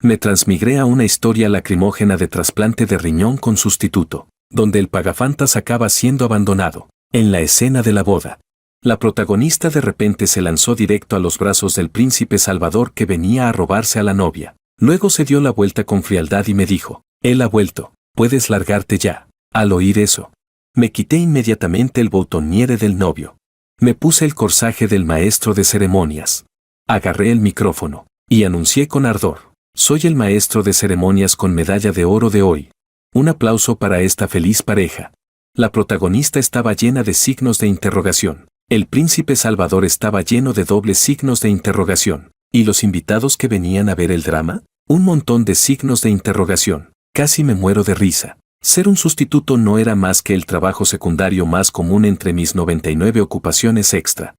Me transmigré a una historia lacrimógena de trasplante de riñón con sustituto, donde el pagafantas acaba siendo abandonado. En la escena de la boda, la protagonista de repente se lanzó directo a los brazos del príncipe Salvador que venía a robarse a la novia. Luego se dio la vuelta con frialdad y me dijo, él ha vuelto, puedes largarte ya. Al oír eso, me quité inmediatamente el boutonniere del novio. Me puse el corsaje del maestro de ceremonias. Agarré el micrófono y anuncié con ardor, soy el maestro de ceremonias con medalla de oro de hoy. Un aplauso para esta feliz pareja. La protagonista estaba llena de signos de interrogación. El príncipe Salvador estaba lleno de dobles signos de interrogación. ¿Y los invitados que venían a ver el drama? Un montón de signos de interrogación. Casi me muero de risa. Ser un sustituto no era más que el trabajo secundario más común entre mis 99 ocupaciones extra.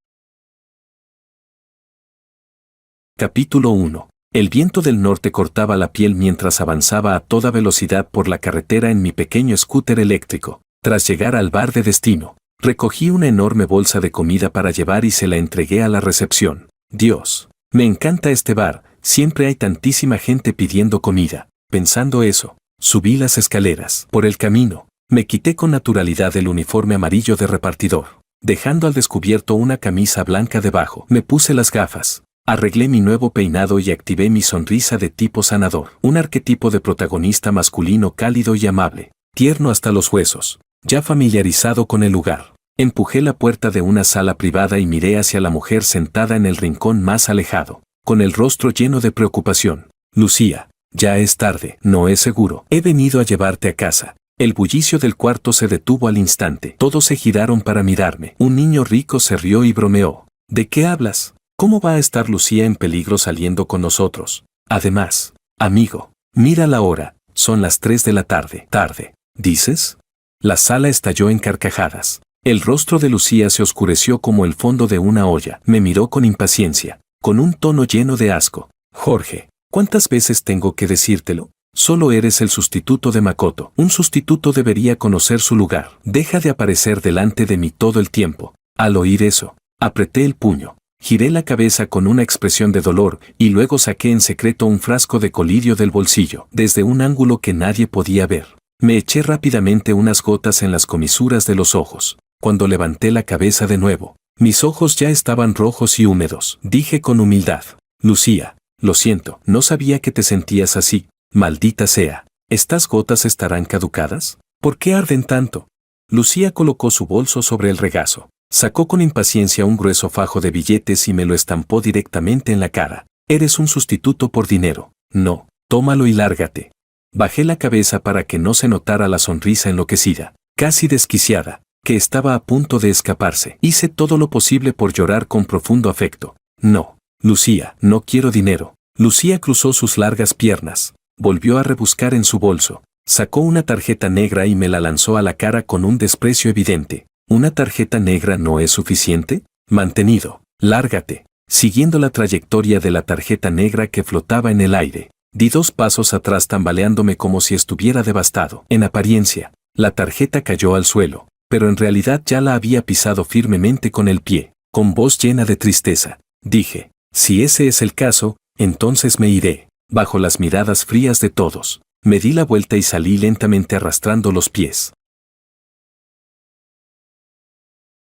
Capítulo 1. El viento del norte cortaba la piel mientras avanzaba a toda velocidad por la carretera en mi pequeño scooter eléctrico. Tras llegar al bar de destino, recogí una enorme bolsa de comida para llevar y se la entregué a la recepción. Dios, me encanta este bar, siempre hay tantísima gente pidiendo comida. Pensando eso, subí las escaleras. Por el camino, me quité con naturalidad el uniforme amarillo de repartidor, dejando al descubierto una camisa blanca debajo. Me puse las gafas, arreglé mi nuevo peinado y activé mi sonrisa de tipo sanador. Un arquetipo de protagonista masculino cálido y amable, tierno hasta los huesos. Ya familiarizado con el lugar, empujé la puerta de una sala privada y miré hacia la mujer sentada en el rincón más alejado, con el rostro lleno de preocupación. Lucía, ya es tarde, no es seguro. He venido a llevarte a casa. El bullicio del cuarto se detuvo al instante. Todos se giraron para mirarme. Un niño rico se rió y bromeó. ¿De qué hablas? ¿Cómo va a estar Lucía en peligro saliendo con nosotros? Además, amigo, mira la hora, son las 3 de la tarde. ¿Tarde, dices? La sala estalló en carcajadas. El rostro de Lucía se oscureció como el fondo de una olla. Me miró con impaciencia, con un tono lleno de asco. Jorge, ¿cuántas veces tengo que decírtelo? Solo eres el sustituto de Makoto. Un sustituto debería conocer su lugar. Deja de aparecer delante de mí todo el tiempo. Al oír eso, apreté el puño. Giré la cabeza con una expresión de dolor y luego saqué en secreto un frasco de colirio del bolsillo. Desde un ángulo que nadie podía ver, me eché rápidamente unas gotas en las comisuras de los ojos. Cuando levanté la cabeza de nuevo, mis ojos ya estaban rojos y húmedos. Dije con humildad, Lucía, lo siento, no sabía que te sentías así. Maldita sea, ¿estas gotas estarán caducadas? ¿Por qué arden tanto? Lucía colocó su bolso sobre el regazo. Sacó con impaciencia un grueso fajo de billetes y me lo estampó directamente en la cara. Eres un sustituto por dinero. No, tómalo y lárgate. Bajé la cabeza para que no se notara la sonrisa enloquecida, casi desquiciada, que estaba a punto de escaparse. Hice todo lo posible por llorar con profundo afecto. No, Lucía, no quiero dinero. Lucía cruzó sus largas piernas, volvió a rebuscar en su bolso, sacó una tarjeta negra y me la lanzó a la cara con un desprecio evidente. ¿Una tarjeta negra no es suficiente? Mantenido, lárgate. Siguiendo la trayectoria de la tarjeta negra que flotaba en el aire, di 2 pasos atrás tambaleándome como si estuviera devastado. En apariencia, la tarjeta cayó al suelo, pero en realidad ya la había pisado firmemente con el pie. Con voz llena de tristeza, dije, si ese es el caso, entonces me iré. Bajo las miradas frías de todos, me di la vuelta y salí lentamente arrastrando los pies.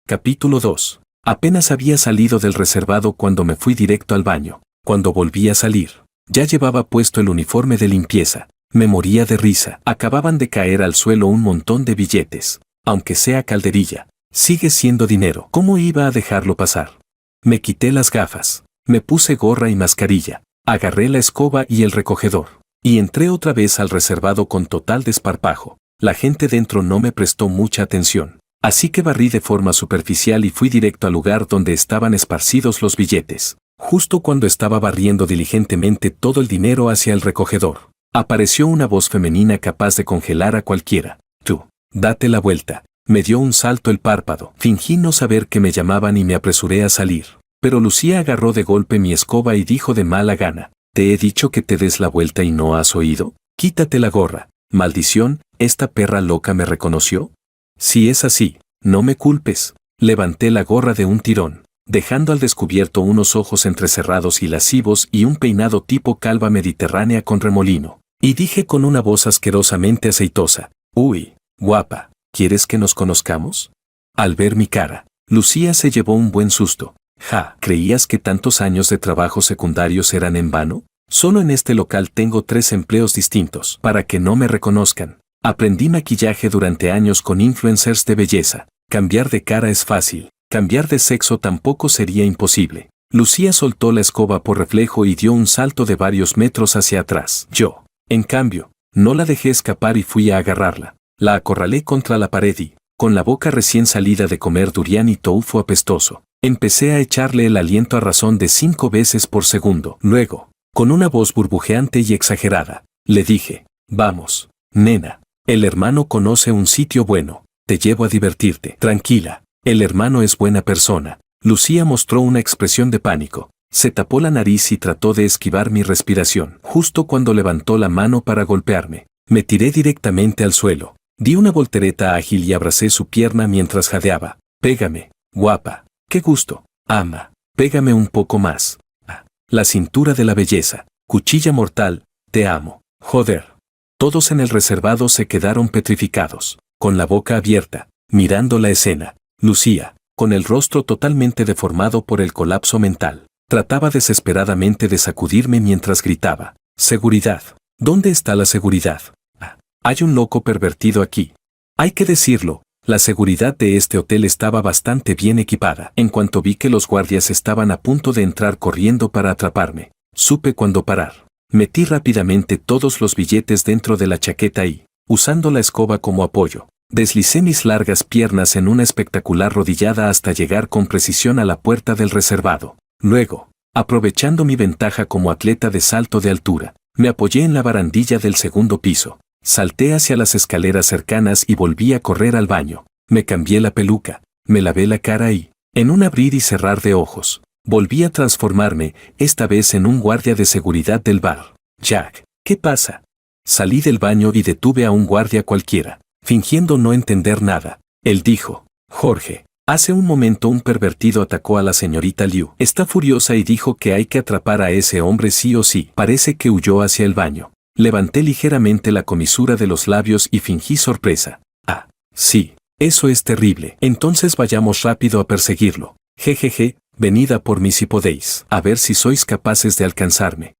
Capítulo 2. Apenas había salido del reservado cuando me fui directo al baño. Cuando volví a salir, ya llevaba puesto el uniforme de limpieza. Me moría de risa. Acababan de caer al suelo un montón de billetes. Aunque sea calderilla, sigue siendo dinero. ¿Cómo iba a dejarlo pasar? Me quité las gafas, me puse gorra y mascarilla, agarré la escoba y el recogedor, y entré otra vez al reservado con total desparpajo. La gente dentro no me prestó mucha atención, así que barrí de forma superficial y fui directo al lugar donde estaban esparcidos los billetes. Justo cuando estaba barriendo diligentemente todo el dinero hacia el recogedor, apareció una voz femenina capaz de congelar a cualquiera. Tú, date la vuelta. Me dio un salto el párpado. Fingí no saber que me llamaban y me apresuré a salir. Pero Lucía agarró de golpe mi escoba y dijo de mala gana, ¿te he dicho que te des la vuelta y no has oído? Quítate la gorra. Maldición, ¿esta perra loca me reconoció? Si es así, no me culpes. Levanté la gorra de un tirón. dejando al descubierto unos ojos entrecerrados y lascivos y un peinado tipo calva mediterránea con remolino. Y dije con una voz asquerosamente aceitosa: «Uy, guapa, ¿quieres que nos conozcamos?». Al ver mi cara, Lucía se llevó un buen susto. «Ja, ¿creías que tantos años de trabajo secundarios eran en vano? Solo en este local tengo 3 empleos distintos para que no me reconozcan. Aprendí maquillaje durante años con influencers de belleza. Cambiar de cara es fácil, cambiar de sexo tampoco sería imposible». Lucía soltó la escoba por reflejo y dio un salto de varios metros hacia atrás. Yo, en cambio, no la dejé escapar y fui a agarrarla. La acorralé contra la pared y, con la boca recién salida de comer durian y tofu apestoso, empecé a echarle el aliento a razón de 5 veces por segundo. Luego, con una voz burbujeante y exagerada, le dije: «Vamos, nena, el hermano conoce un sitio bueno, te llevo a divertirte». «Tranquila, el hermano es buena persona». Lucía mostró una expresión de pánico, se tapó la nariz y trató de esquivar mi respiración. Justo cuando levantó la mano para golpearme, me tiré directamente al suelo. Di una voltereta ágil y abracé su pierna mientras jadeaba. «Pégame, guapa, qué gusto, ama, pégame un poco más. Ah, la cintura de la belleza, cuchilla mortal, te amo, joder». Todos en el reservado se quedaron petrificados, con la boca abierta, mirando la escena. Lucía, con el rostro totalmente deformado por el colapso mental, trataba desesperadamente de sacudirme mientras gritaba: «Seguridad, ¿dónde está la seguridad? Ah, hay un loco pervertido aquí». Hay que decirlo, la seguridad de este hotel estaba bastante bien equipada. En cuanto vi que los guardias estaban a punto de entrar corriendo para atraparme, supe cuándo parar. Metí rápidamente todos los billetes dentro de la chaqueta y, usando la escoba como apoyo, deslicé mis largas piernas en una espectacular rodillada hasta llegar con precisión a la puerta del reservado. Luego, aprovechando mi ventaja como atleta de salto de altura, me apoyé en la barandilla del segundo piso, salté hacia las escaleras cercanas y volví a correr al baño. Me cambié la peluca, me lavé la cara y, en un abrir y cerrar de ojos, volví a transformarme, esta vez en un guardia de seguridad del bar. «Jack, ¿qué pasa?». Salí del baño y detuve a un guardia cualquiera, fingiendo no entender nada. Él dijo: «Jorge, hace un momento un pervertido atacó a la señorita Liu. Está furiosa y dijo que hay que atrapar a ese hombre sí o sí. Parece que huyó hacia el baño». Levanté ligeramente la comisura de los labios y fingí sorpresa. «Ah, sí, eso es terrible. Entonces vayamos rápido a perseguirlo. Jejeje, venid a por mí si podéis. A ver si sois capaces de alcanzarme».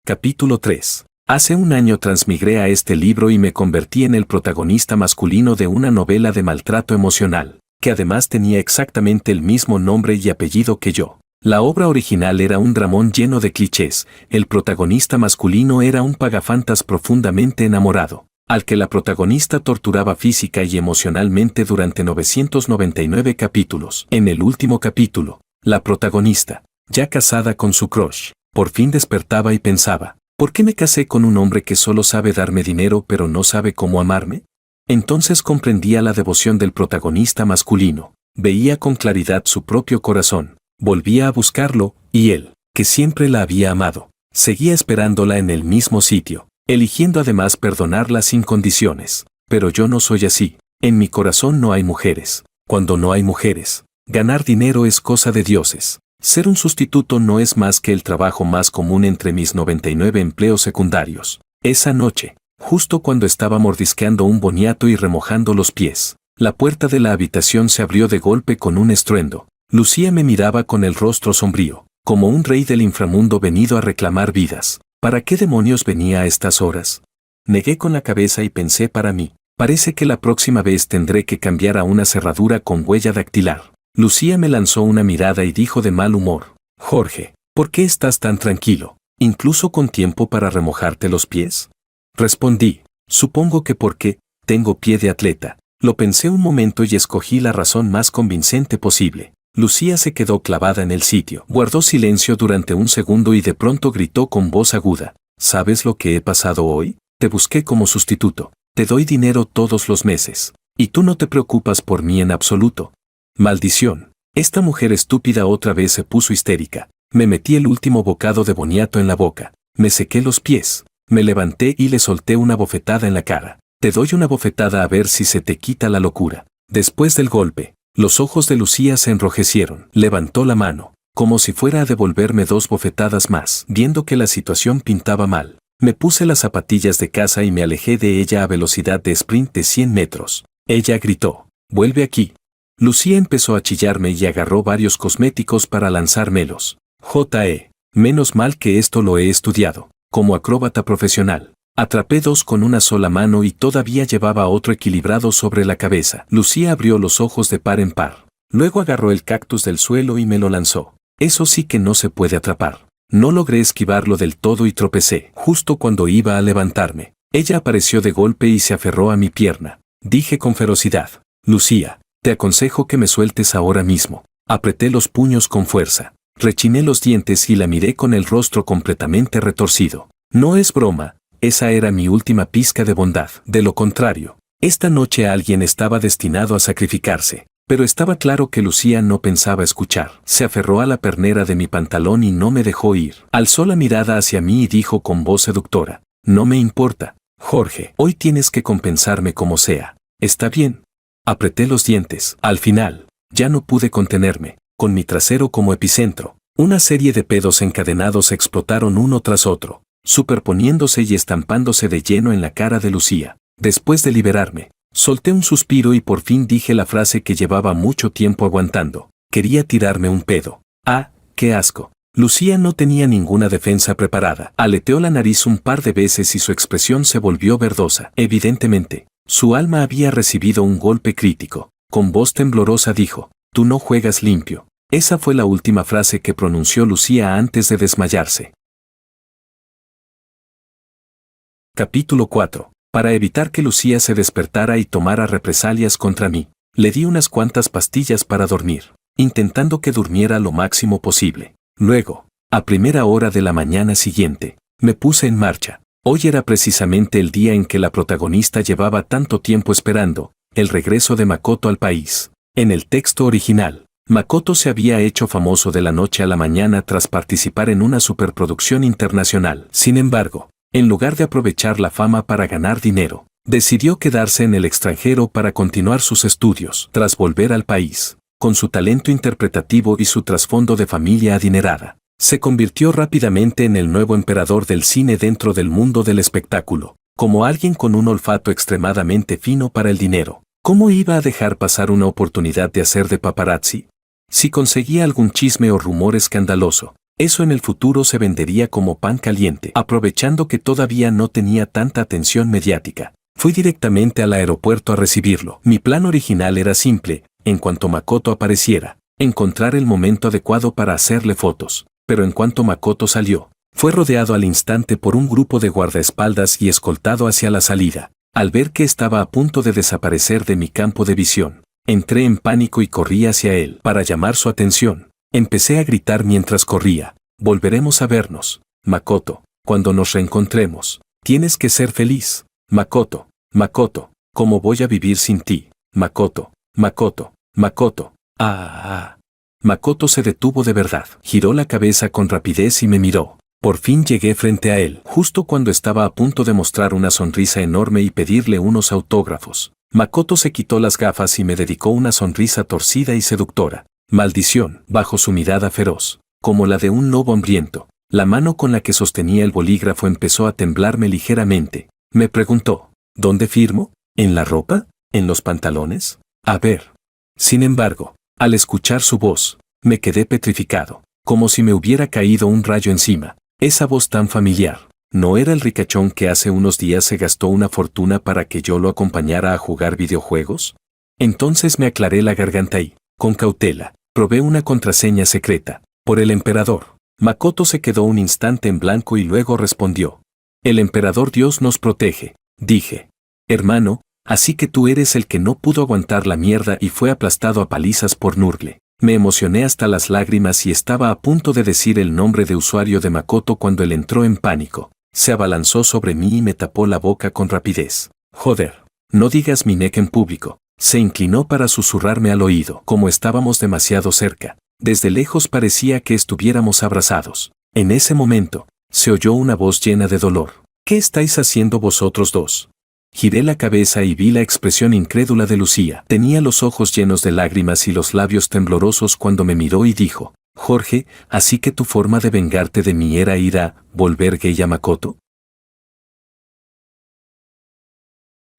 Capítulo 3. Hace un año transmigré a este libro y me convertí en el protagonista masculino de una novela de maltrato emocional, que además tenía exactamente el mismo nombre y apellido que yo. La obra original era un dramón lleno de clichés. El protagonista masculino era un pagafantas profundamente enamorado, al que la protagonista torturaba física y emocionalmente durante 999 capítulos. En el último capítulo, la protagonista, ya casada con su crush, por fin despertaba y pensaba: ¿por qué me casé con un hombre que solo sabe darme dinero pero no sabe cómo amarme? Entonces comprendía la devoción del protagonista masculino, veía con claridad su propio corazón, volvía a buscarlo, y él, que siempre la había amado, seguía esperándola en el mismo sitio, eligiendo además perdonarla sin condiciones. Pero yo no soy así, en mi corazón no hay mujeres. Cuando no hay mujeres, ganar dinero es cosa de dioses. Ser un sustituto no es más que el trabajo más común entre mis 99 empleos secundarios. Esa noche, justo cuando estaba mordisqueando un boniato y remojando los pies, la puerta de la habitación se abrió de golpe con un estruendo. Lucía me miraba con el rostro sombrío, como un rey del inframundo venido a reclamar vidas. ¿Para qué demonios venía a estas horas? Negué con la cabeza y pensé para mí: parece que la próxima vez tendré que cambiar a una cerradura con huella dactilar. Lucía me lanzó una mirada y dijo de mal humor: «Jorge, ¿por qué estás tan tranquilo, incluso con tiempo para remojarte los pies?». Respondí: «Supongo que porque tengo pie de atleta». Lo pensé un momento y escogí la razón más convincente posible. Lucía se quedó clavada en el sitio. Guardó silencio durante un segundo y de pronto gritó con voz aguda: «¿Sabes lo que he pasado hoy? Te busqué como sustituto. Te doy dinero todos los meses. Y tú no te preocupas por mí en absoluto». Maldición. Esta mujer estúpida otra vez se puso histérica. Me metí el último bocado de boniato en la boca. Me sequé los pies. Me levanté y le solté una bofetada en la cara. «Te doy una bofetada a ver si se te quita la locura». Después del golpe, Los ojos de Lucía se enrojecieron. Levantó la mano, como si fuera a devolverme 2 bofetadas más. Viendo que la situación pintaba mal, me puse las zapatillas de casa y me alejé de ella a velocidad de sprint de 100 metros. Ella gritó: «¡Vuelve aquí!». Lucía empezó a chillarme y agarró varios cosméticos para lanzármelos. Menos mal que esto lo he estudiado, como acróbata profesional. Atrapé 2 con una sola mano y todavía llevaba otro equilibrado sobre la cabeza. Lucía abrió los ojos de par en par. Luego agarró el cactus del suelo y me lo lanzó. Eso sí que no se puede atrapar. No logré esquivarlo del todo y tropecé. Justo cuando iba a levantarme, ella apareció de golpe y se aferró a mi pierna. Dije con ferocidad: «Lucía, te aconsejo que me sueltes ahora mismo». Apreté los puños con fuerza. Rechiné los dientes y la miré con el rostro completamente retorcido. No es broma, esa era mi última pizca de bondad. De lo contrario, esta noche alguien estaba destinado a sacrificarse. Pero estaba claro que Lucía no pensaba escuchar. Se aferró a la pernera de mi pantalón y no me dejó ir. Alzó la mirada hacia mí y dijo con voz seductora: «No me importa, Jorge, hoy tienes que compensarme como sea. ¿Está bien?». Apreté los dientes. Al final, ya no pude contenerme. Con mi trasero como epicentro, una serie de pedos encadenados explotaron uno tras otro, superponiéndose y estampándose de lleno en la cara de Lucía. Después de liberarme, solté un suspiro y por fin dije la frase que llevaba mucho tiempo aguantando: «Quería tirarme un pedo». «Ah, qué asco». Lucía no tenía ninguna defensa preparada. Aleteó la nariz un par de veces y su expresión se volvió verdosa. Evidentemente, su alma había recibido un golpe crítico. Con voz temblorosa dijo: «Tú no juegas limpio». Esa fue la última frase que pronunció Lucía antes de desmayarse. Capítulo 4. Para evitar que Lucía se despertara y tomara represalias contra mí, le di unas cuantas pastillas para dormir, intentando que durmiera lo máximo posible. Luego, a primera hora de la mañana siguiente, me puse en marcha. Hoy era precisamente el día en que la protagonista llevaba tanto tiempo esperando, el regreso de Makoto al país. En el texto original, Makoto se había hecho famoso de la noche a la mañana tras participar en una superproducción internacional. Sin embargo, en lugar de aprovechar la fama para ganar dinero, decidió quedarse en el extranjero para continuar sus estudios. Tras volver al país, con su talento interpretativo y su trasfondo de familia adinerada, se convirtió rápidamente en el nuevo emperador del cine dentro del mundo del espectáculo, como alguien con un olfato extremadamente fino para el dinero. ¿Cómo iba a dejar pasar una oportunidad de hacer de paparazzi? Si conseguía algún chisme o rumor escandaloso, eso en el futuro se vendería como pan caliente. Aprovechando que todavía no tenía tanta atención mediática, fui directamente al aeropuerto a recibirlo. Mi plan original era simple: en cuanto Makoto apareciera, encontrar el momento adecuado para hacerle fotos. Pero en cuanto Makoto salió, fue rodeado al instante por un grupo de guardaespaldas y escoltado hacia la salida. Al ver que estaba a punto de desaparecer de mi campo de visión, entré en pánico y corrí hacia él. Para llamar su atención, empecé a gritar mientras corría: «Volveremos a vernos, Makoto, cuando nos reencontremos. Tienes que ser feliz, Makoto, Makoto, ¿cómo voy a vivir sin ti? Makoto, Makoto, Makoto». Makoto se detuvo de verdad. Giró la cabeza con rapidez y me miró. Por fin llegué frente a él, justo cuando estaba a punto de mostrar una sonrisa enorme y pedirle unos autógrafos. Makoto se quitó las gafas y me dedicó una sonrisa torcida y seductora. Maldición, bajo su mirada feroz, como la de un lobo hambriento, la mano con la que sostenía el bolígrafo empezó a temblarme ligeramente. Me preguntó: «¿Dónde firmo? ¿En la ropa? ¿En los pantalones? A ver». Sin embargo, al escuchar su voz, me quedé petrificado, como si me hubiera caído un rayo encima. Esa voz tan familiar, ¿no era el ricachón que hace unos días se gastó una fortuna para que yo lo acompañara a jugar videojuegos? Entonces me aclaré la garganta y, con cautela, probé una contraseña secreta. «Por el emperador». Makoto se quedó un instante en blanco y luego respondió: «El emperador Dios nos protege». Dije: «Hermano, así que tú eres el que no pudo aguantar la mierda y fue aplastado a palizas por Nurgle». Me emocioné hasta las lágrimas y estaba a punto de decir el nombre de usuario de Makoto cuando él entró en pánico. Se abalanzó sobre mí y me tapó la boca con rapidez. «Joder, no digas mi nick en público». Se inclinó para susurrarme al oído. Como estábamos demasiado cerca, desde lejos parecía que estuviéramos abrazados. En ese momento, se oyó una voz llena de dolor. «¿Qué estáis haciendo vosotros dos? Giré la cabeza y vi la expresión incrédula de Lucía. Tenía los ojos llenos de lágrimas y los labios temblorosos cuando me miró y dijo: Jorge, ¿así que tu forma de vengarte de mí era ir a volver gay a Makoto?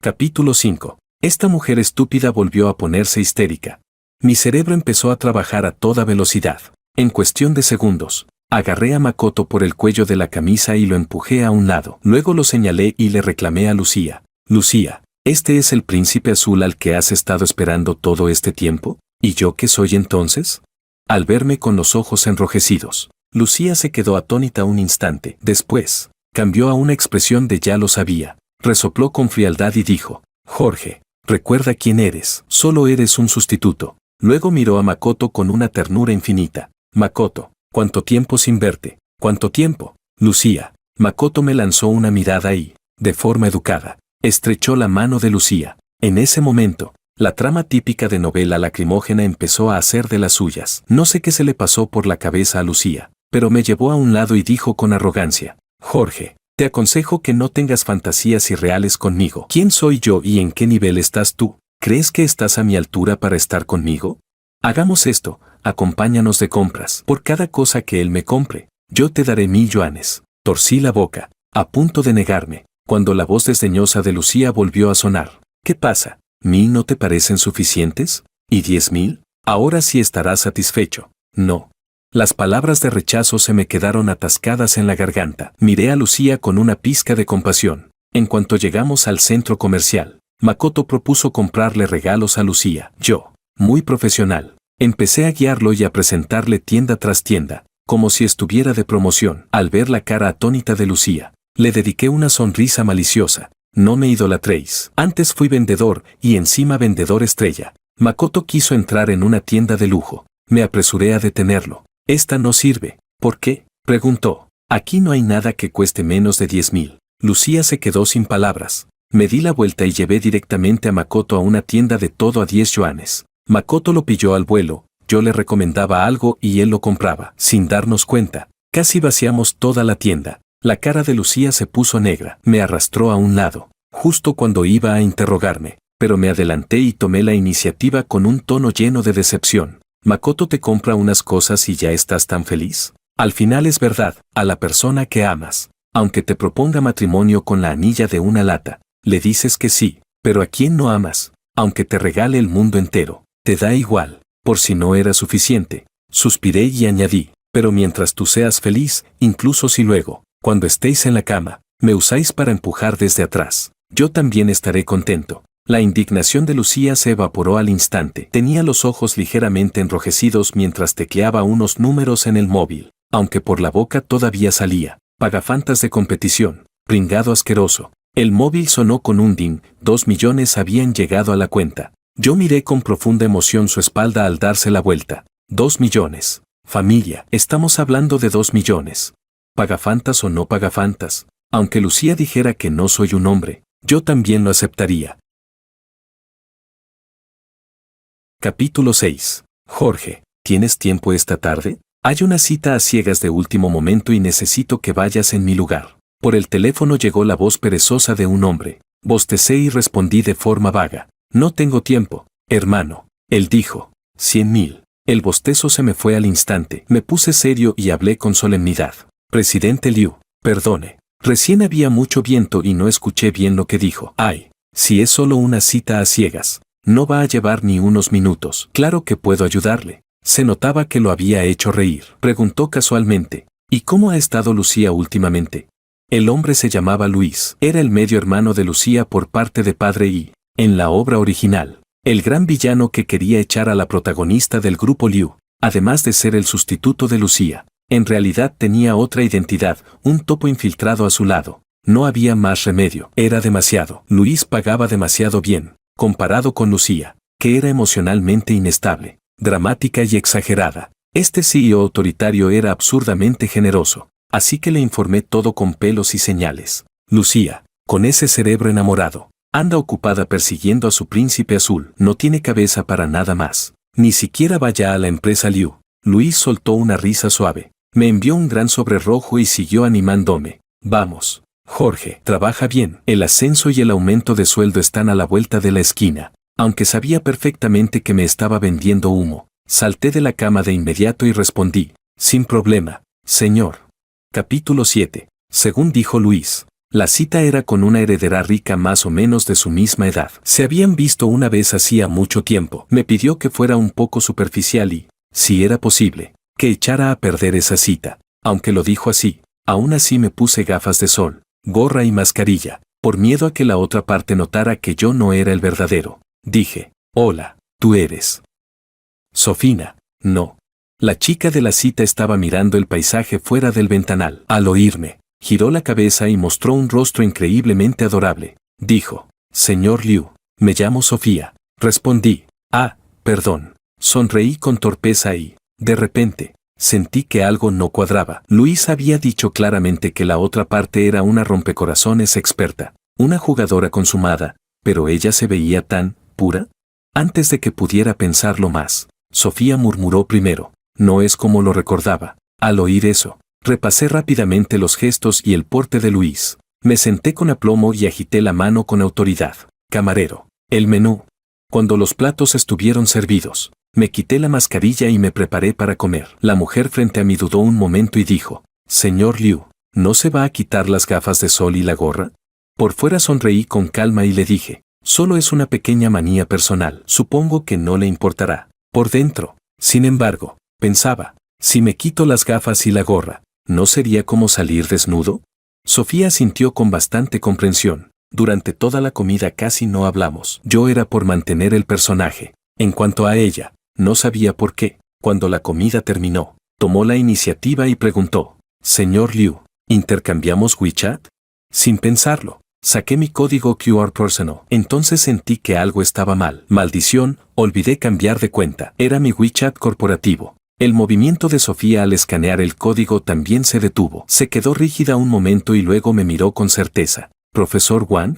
Capítulo 5. Esta mujer estúpida volvió a ponerse histérica. Mi cerebro empezó a trabajar a toda velocidad. En cuestión de segundos, agarré a Makoto por el cuello de la camisa y lo empujé a un lado. Luego lo señalé y le reclamé a Lucía: Lucía, ¿este es el príncipe azul al que has estado esperando todo este tiempo? ¿Y yo qué soy entonces? Al verme con los ojos enrojecidos, Lucía se quedó atónita un instante. Después, cambió a una expresión de ya lo sabía. Resopló con frialdad y dijo: Jorge, recuerda quién eres, solo eres un sustituto. Luego miró a Makoto con una ternura infinita. Makoto, ¿cuánto tiempo sin verte? ¿Cuánto tiempo? Lucía. Makoto me lanzó una mirada y, de forma educada, estrechó la mano de Lucía. En ese momento, la trama típica de novela lacrimógena empezó a hacer de las suyas. No sé qué se le pasó por la cabeza a Lucía, pero me llevó a un lado y dijo con arrogancia: Jorge, te aconsejo que no tengas fantasías irreales conmigo. ¿Quién soy yo y en qué nivel estás tú? ¿Crees que estás a mi altura para estar conmigo? Hagamos esto, acompáñanos de compras. Por cada cosa que él me compre, yo te daré 1000 yuanes. Torcí la boca, a punto de negarme, cuando la voz desdeñosa de Lucía volvió a sonar. ¿Qué pasa? ¿1000 no te parecen suficientes? ¿Y 10.000? Ahora sí estarás satisfecho. No. Las palabras de rechazo se me quedaron atascadas en la garganta. Miré a Lucía con una pizca de compasión. En cuanto llegamos al centro comercial, Makoto propuso comprarle regalos a Lucía. Yo, muy profesional, empecé a guiarlo y a presentarle tienda tras tienda, como si estuviera de promoción. Al ver la cara atónita de Lucía, le dediqué una sonrisa maliciosa. No me idolatréis. Antes fui vendedor y encima vendedor estrella. Makoto quiso entrar en una tienda de lujo. Me apresuré a detenerlo. Esta no sirve. ¿Por qué? Preguntó. Aquí no hay nada que cueste menos de 10.000. Lucía se quedó sin palabras. Me di la vuelta y llevé directamente a Makoto a una tienda de todo a 10 yuanes. Makoto lo pilló al vuelo. Yo le recomendaba algo y él lo compraba. Sin darnos cuenta, casi vaciamos toda la tienda. La cara de Lucía se puso negra. Me arrastró a un lado, justo cuando iba a interrogarme, pero me adelanté y tomé la iniciativa con un tono lleno de decepción. ¿Makoto te compra unas cosas y ya estás tan feliz? Al final es verdad, a la persona que amas, aunque te proponga matrimonio con la anilla de una lata, le dices que sí, pero a quien no amas, aunque te regale el mundo entero, te da igual. Por si no era suficiente, suspiré y añadí: pero mientras tú seas feliz, incluso si luego, cuando estéis en la cama, me usáis para empujar desde atrás, yo también estaré contento. La indignación de Lucía se evaporó al instante. Tenía los ojos ligeramente enrojecidos mientras tecleaba unos números en el móvil, aunque por la boca todavía salía: pagafantas de competición, pringado asqueroso. El móvil sonó con un ding. 2 millones habían llegado a la cuenta. Yo miré con profunda emoción su espalda al darse la vuelta. 2 millones. Familia, estamos hablando de 2 millones. Pagafantas o no pagafantas, aunque Lucía dijera que no soy un hombre, yo también lo aceptaría. Capítulo 6. Jorge, ¿tienes tiempo esta tarde? Hay una cita a ciegas de último momento y necesito que vayas en mi lugar. Por el teléfono llegó la voz perezosa de un hombre. Bostecé y respondí de forma vaga: no tengo tiempo, hermano. Él dijo: 100.000. El bostezo se me fue al instante. Me puse serio y hablé con solemnidad: Presidente Liu, perdone. Recién había mucho viento y no escuché bien lo que dijo. Ay, si es solo una cita a ciegas, no va a llevar ni unos minutos. Claro que puedo ayudarle. Se notaba que lo había hecho reír. Preguntó casualmente: ¿y cómo ha estado Lucía últimamente? El hombre se llamaba Luis. Era el medio hermano de Lucía por parte de padre y, en la obra original, el gran villano que quería echar a la protagonista del grupo Liu, además de ser el sustituto de Lucía. En realidad tenía otra identidad, un topo infiltrado a su lado. No había más remedio. Era demasiado. Luis pagaba demasiado bien, comparado con Lucía, que era emocionalmente inestable, dramática y exagerada. Este CEO autoritario era absurdamente generoso, así que le informé todo con pelos y señales. Lucía, con ese cerebro enamorado, anda ocupada persiguiendo a su príncipe azul. No tiene cabeza para nada más. Ni siquiera vaya a la empresa Liu. Luis soltó una risa suave. Me envió un gran sobre rojo y siguió animándome. Vamos, Jorge, trabaja bien. El ascenso y el aumento de sueldo están a la vuelta de la esquina. Aunque sabía perfectamente que me estaba vendiendo humo, salté de la cama de inmediato y respondí, sin problema, señor. Capítulo 7. Según dijo Luis, la cita era con una heredera rica más o menos de su misma edad. Se habían visto una vez hacía mucho tiempo. Me pidió que fuera un poco superficial y, si era posible, que echara a perder esa cita. Aunque lo dijo así, aún así me puse gafas de sol, gorra y mascarilla, por miedo a que la otra parte notara que yo no era el verdadero. Dije, hola, ¿tú eres Sofina? No. La chica de la cita estaba mirando el paisaje fuera del ventanal. Al oírme, giró la cabeza y mostró un rostro increíblemente adorable. Dijo, señor Liu, me llamo Sofía. Respondí, perdón. Sonreí con torpeza y, de repente, sentí que algo no cuadraba. Luis había dicho claramente que la otra parte era una rompecorazones experta, una jugadora consumada, pero ella se veía tan pura. Antes de que pudiera pensarlo más, Sofía murmuró primero, no es como lo recordaba. Al oír eso, repasé rápidamente los gestos y el porte de Luis. Me senté con aplomo y agité la mano con autoridad. Camarero, el menú. Cuando los platos estuvieron servidos, me quité la mascarilla y me preparé para comer. La mujer frente a mí dudó un momento y dijo, señor Liu, ¿no se va a quitar las gafas de sol y la gorra? Por fuera sonreí con calma y le dije, solo es una pequeña manía personal, supongo que no le importará. Por dentro, sin embargo, pensaba, si me quito las gafas y la gorra, ¿no sería como salir desnudo? Sofía sintió con bastante comprensión. Durante toda la comida casi no hablamos. Yo era por mantener el personaje. En cuanto a ella, no sabía por qué. Cuando la comida terminó, tomó la iniciativa y preguntó, señor Liu, ¿intercambiamos WeChat? Sin pensarlo, saqué mi código QR personal. Entonces sentí que algo estaba mal. Maldición, olvidé cambiar de cuenta. Era mi WeChat corporativo. El movimiento de Sofía al escanear el código también se detuvo. Se quedó rígida un momento y luego me miró con certeza. ¿Profesor Wang?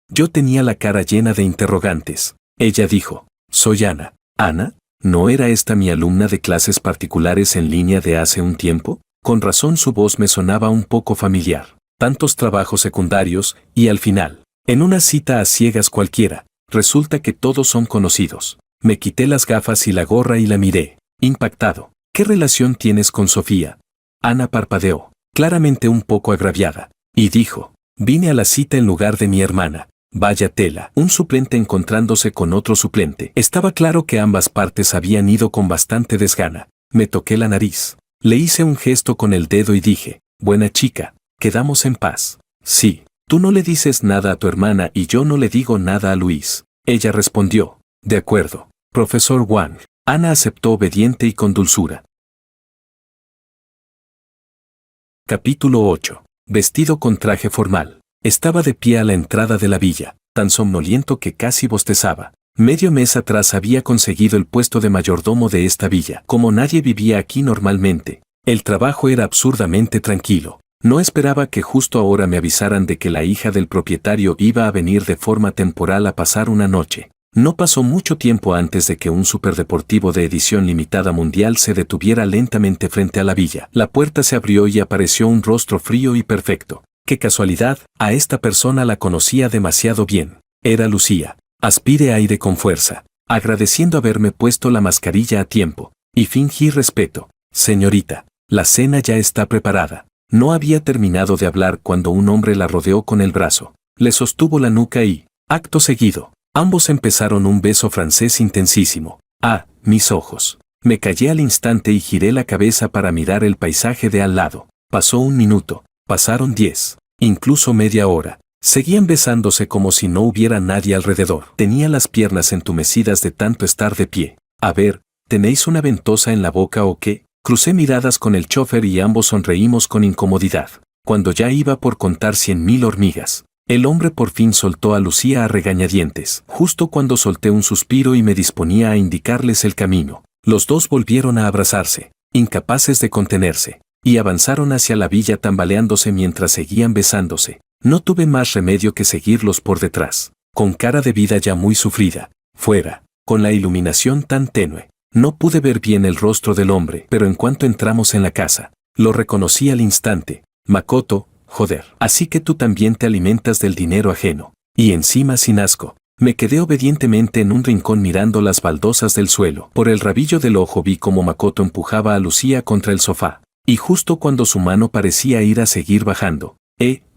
Yo tenía la cara llena de interrogantes. Ella dijo, soy Ana. ¿Ana? ¿No era esta mi alumna de clases particulares en línea de hace un tiempo? Con razón su voz me sonaba un poco familiar. Tantos trabajos secundarios, y al final, en una cita a ciegas cualquiera, resulta que todos son conocidos. Me quité las gafas y la gorra y la miré, impactado. ¿Qué relación tienes con Sofía? Ana parpadeó, claramente un poco agraviada, y dijo, vine a la cita en lugar de mi hermana. Vaya tela, un suplente encontrándose con otro suplente. Estaba claro que ambas partes habían ido con bastante desgana. Me toqué la nariz. Le hice un gesto con el dedo y dije, buena chica, quedamos en paz. Sí, tú no le dices nada a tu hermana y yo no le digo nada a Luis. Ella respondió, de acuerdo, profesor Wang. Ana aceptó obediente y con dulzura. Capítulo 8. Vestido con traje formal. Estaba de pie a la entrada de la villa, tan somnoliento que casi bostezaba. Medio mes atrás había conseguido el puesto de mayordomo de esta villa. Como nadie vivía aquí normalmente, el trabajo era absurdamente tranquilo. No esperaba que justo ahora me avisaran de que la hija del propietario iba a venir de forma temporal a pasar una noche. No pasó mucho tiempo antes de que un superdeportivo de edición limitada mundial se detuviera lentamente frente a la villa. La puerta se abrió y apareció un rostro frío y perfecto. ¡Qué casualidad! A esta persona la conocía demasiado bien. Era Lucía. Aspiré aire con fuerza, agradeciendo haberme puesto la mascarilla a tiempo, y fingí respeto. Señorita, la cena ya está preparada. No había terminado de hablar cuando un hombre la rodeó con el brazo. Le sostuvo la nuca y, acto seguido, ambos empezaron un beso francés intensísimo. Mis ojos. Me callé al instante y giré la cabeza para mirar el paisaje de al lado. Pasó un minuto, pasaron 10, incluso media hora. Seguían besándose como si no hubiera nadie alrededor. Tenía las piernas entumecidas de tanto estar de pie. A ver, ¿tenéis una ventosa en la boca o qué? Crucé miradas con el chofer y ambos sonreímos con incomodidad. Cuando ya iba por contar 100.000 hormigas, el hombre por fin soltó a Lucía a regañadientes. Justo cuando solté un suspiro y me disponía a indicarles el camino, los dos volvieron a abrazarse, incapaces de contenerse, y avanzaron hacia la villa tambaleándose mientras seguían besándose. No tuve más remedio que seguirlos por detrás, con cara de vida ya muy sufrida. Fuera, con la iluminación tan tenue, no pude ver bien el rostro del hombre, pero en cuanto entramos en la casa, lo reconocí al instante. Makoto, Joder. Así que tú también te alimentas del dinero ajeno. Y encima sin asco. Me quedé obedientemente en un rincón mirando las baldosas del suelo. Por el rabillo del ojo vi cómo Makoto empujaba a Lucía contra el sofá. Y justo cuando su mano parecía ir a seguir bajando.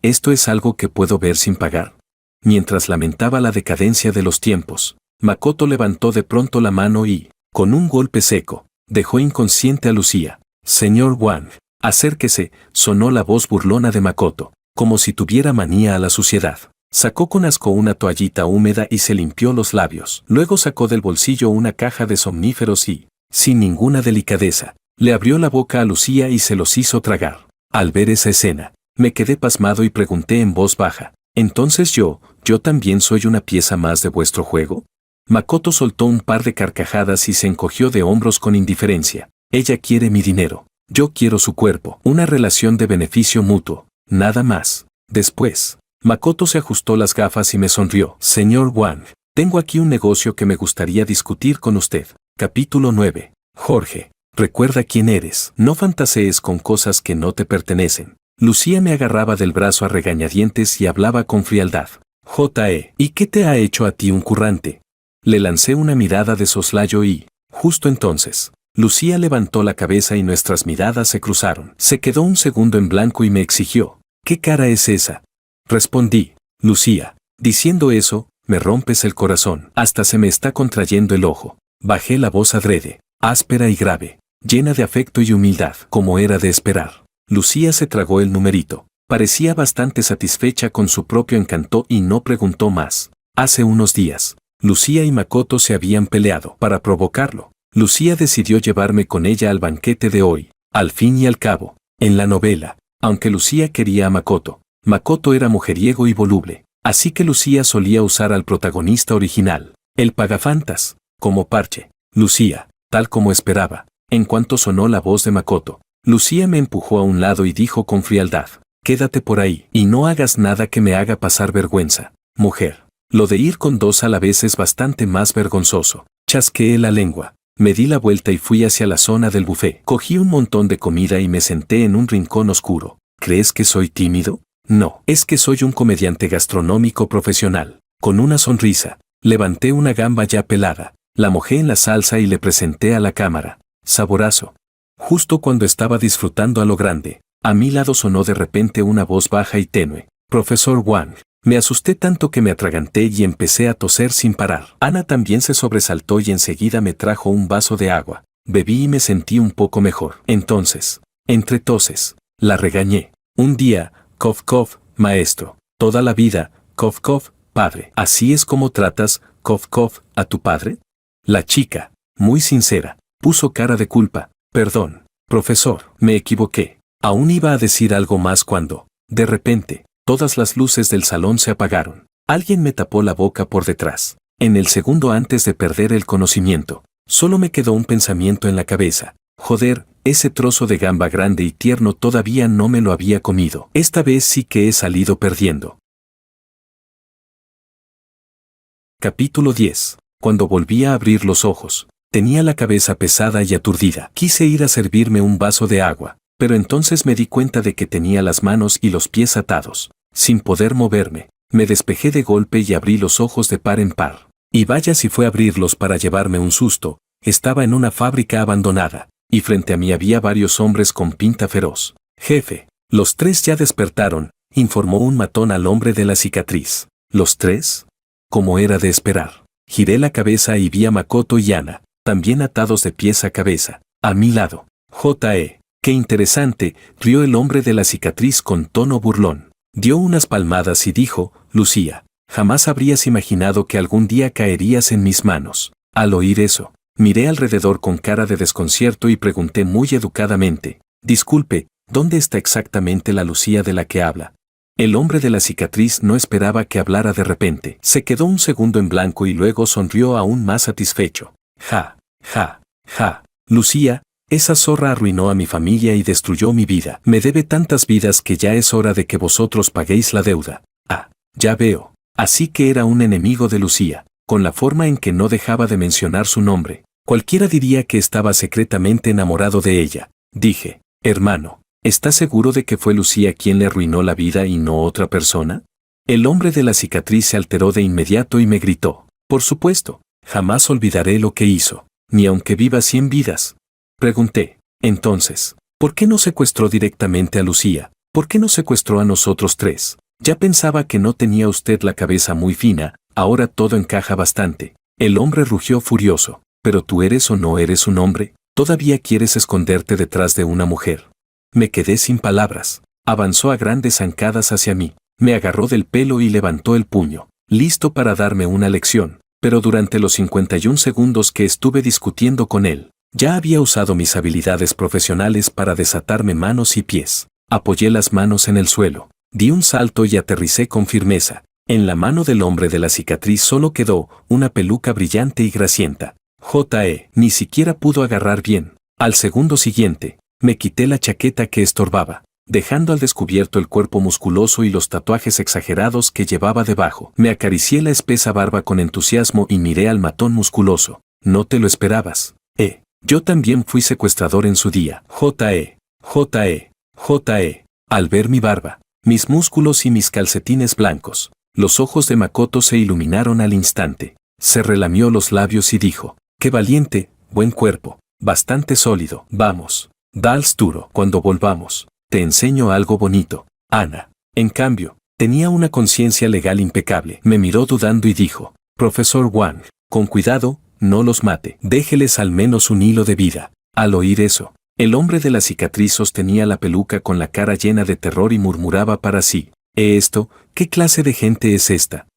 Esto es algo que puedo ver sin pagar. Mientras lamentaba la decadencia de los tiempos, Makoto levantó de pronto la mano y, con un golpe seco, dejó inconsciente a Lucía. Señor Wang, acérquese, sonó la voz burlona de Makoto, como si tuviera manía a la suciedad. Sacó con asco una toallita húmeda y se limpió los labios. Luego sacó del bolsillo una caja de somníferos y, sin ninguna delicadeza, le abrió la boca a Lucía y se los hizo tragar. Al ver esa escena, me quedé pasmado y pregunté en voz baja, ¿entonces yo también soy una pieza más de vuestro juego? Makoto soltó un par de carcajadas y se encogió de hombros con indiferencia. Ella quiere mi dinero, yo quiero su cuerpo, una relación de beneficio mutuo, nada más. Después, Makoto se ajustó las gafas y me sonrió. Señor Wang, tengo aquí un negocio que me gustaría discutir con usted. Capítulo 9. Jorge, recuerda quién eres. No fantasees con cosas que no te pertenecen. Lucía me agarraba del brazo a regañadientes y hablaba con frialdad. ¿Y qué te ha hecho a ti un currante? Le lancé una mirada de soslayo y, justo entonces, Lucía levantó la cabeza y nuestras miradas se cruzaron. Se quedó un segundo en blanco y me exigió, ¿qué cara es esa? Respondí, Lucía, diciendo eso, me rompes el corazón, hasta se me está contrayendo el ojo. Bajé la voz adrede, áspera y grave, llena de afecto y humildad, como era de esperar. Lucía se tragó el numerito. Parecía bastante satisfecha con su propio encanto y no preguntó más. Hace unos días, Lucía y Makoto se habían peleado. Para provocarlo, Lucía decidió llevarme con ella al banquete de hoy. Al fin y al cabo, en la novela, aunque Lucía quería a Makoto, Makoto era mujeriego y voluble. Así que Lucía solía usar al protagonista original, el pagafantas, como parche. Lucía, tal como esperaba, en cuanto sonó la voz de Makoto, Lucía me empujó a un lado y dijo con frialdad, quédate por ahí y no hagas nada que me haga pasar vergüenza, mujer. Lo de ir con dos a la vez es bastante más vergonzoso. Chasqueé la lengua, me di la vuelta y fui hacia la zona del buffet. Cogí un montón de comida y me senté en un rincón oscuro. ¿Crees que soy tímido? No, es que soy un comediante gastronómico profesional. Con una sonrisa, levanté una gamba ya pelada, la mojé en la salsa y le presenté a la cámara. Saborazo. Justo cuando estaba disfrutando a lo grande, a mi lado sonó de repente una voz baja y tenue. Profesor Wang, me asusté tanto que me atraganté y empecé a toser sin parar. Ana también se sobresaltó y enseguida me trajo un vaso de agua. Bebí y me sentí un poco mejor. Entonces, entre toses, la regañé. Un día, cof cof, maestro. Toda la vida, cof cof, padre. ¿Así es como tratas, cof cof, a tu padre? La chica, muy sincera, puso cara de culpa. Perdón, profesor, me equivoqué. Aún iba a decir algo más cuando, de repente, todas las luces del salón se apagaron. Alguien me tapó la boca por detrás. En el segundo antes de perder el conocimiento, solo me quedó un pensamiento en la cabeza. Joder, ese trozo de gamba grande y tierno todavía no me lo había comido. Esta vez sí que he salido perdiendo. Capítulo 10. Cuando volví a abrir los ojos, tenía la cabeza pesada y aturdida. Quise ir a servirme un vaso de agua, pero entonces me di cuenta de que tenía las manos y los pies atados. Sin poder moverme, me despejé de golpe y abrí los ojos de par en par. Y vaya si fue abrirlos para llevarme un susto. Estaba en una fábrica abandonada, y frente a mí había varios hombres con pinta feroz. Jefe, los tres ya despertaron, informó un matón al hombre de la cicatriz. ¿Los tres? Como era de esperar. Giré la cabeza y vi a Makoto y Ana, también atados de pies a cabeza, a mi lado. Qué interesante, rió el hombre de la cicatriz con tono burlón. Dio unas palmadas y dijo, Lucía, jamás habrías imaginado que algún día caerías en mis manos. Al oír eso, miré alrededor con cara de desconcierto y pregunté muy educadamente, disculpe, ¿dónde está exactamente la Lucía de la que habla? El hombre de la cicatriz no esperaba que hablara de repente. Se quedó un segundo en blanco y luego sonrió aún más satisfecho. Ja, Lucía, esa zorra arruinó a mi familia y destruyó mi vida. Me debe tantas vidas que ya es hora de que vosotros paguéis la deuda. Ah, ya veo. Así que era un enemigo de Lucía. Con la forma en que no dejaba de mencionar su nombre, cualquiera diría que estaba secretamente enamorado de ella. Dije, hermano, ¿Está seguro de que fue Lucía quien le arruinó la vida y no otra persona? El hombre de la cicatriz se alteró de inmediato y me gritó. Por supuesto, jamás olvidaré lo que hizo, ni aunque viva 100 vidas. Pregunté. Entonces, ¿por qué no secuestró directamente a Lucía? ¿Por qué no secuestró a nosotros tres? Ya pensaba que no tenía usted la cabeza muy fina, ahora todo encaja bastante. El hombre rugió furioso. ¿Pero tú eres o no eres un hombre? ¿Todavía quieres esconderte detrás de una mujer? Me quedé sin palabras. Avanzó a grandes zancadas hacia mí. Me agarró del pelo y levantó el puño, listo para darme una lección. Pero durante los 51 segundos que estuve discutiendo con él, ya había usado mis habilidades profesionales para desatarme manos y pies. Apoyé las manos en el suelo, di un salto y aterricé con firmeza. En la mano del hombre de la cicatriz solo quedó una peluca brillante y grasienta. Ni siquiera pudo agarrar bien. Al segundo siguiente, me quité la chaqueta que estorbaba, dejando al descubierto el cuerpo musculoso y los tatuajes exagerados que llevaba debajo. Me acaricié la espesa barba con entusiasmo y miré al matón musculoso. No te lo esperabas. Yo también fui secuestrador en su día. Al ver mi barba, mis músculos y mis calcetines blancos, los ojos de Makoto se iluminaron al instante. Se relamió los labios y dijo, qué valiente, buen cuerpo, bastante sólido. Vamos, Dalsturo, cuando volvamos, te enseño algo bonito. Ana, en cambio, tenía una conciencia legal impecable. Me miró dudando y dijo, Profesor Wang, con cuidado, no los mate. Déjeles al menos un hilo de vida. Al oír eso, el hombre de la cicatriz sostenía la peluca con la cara llena de terror y murmuraba para sí, ¿qué clase de gente es esta?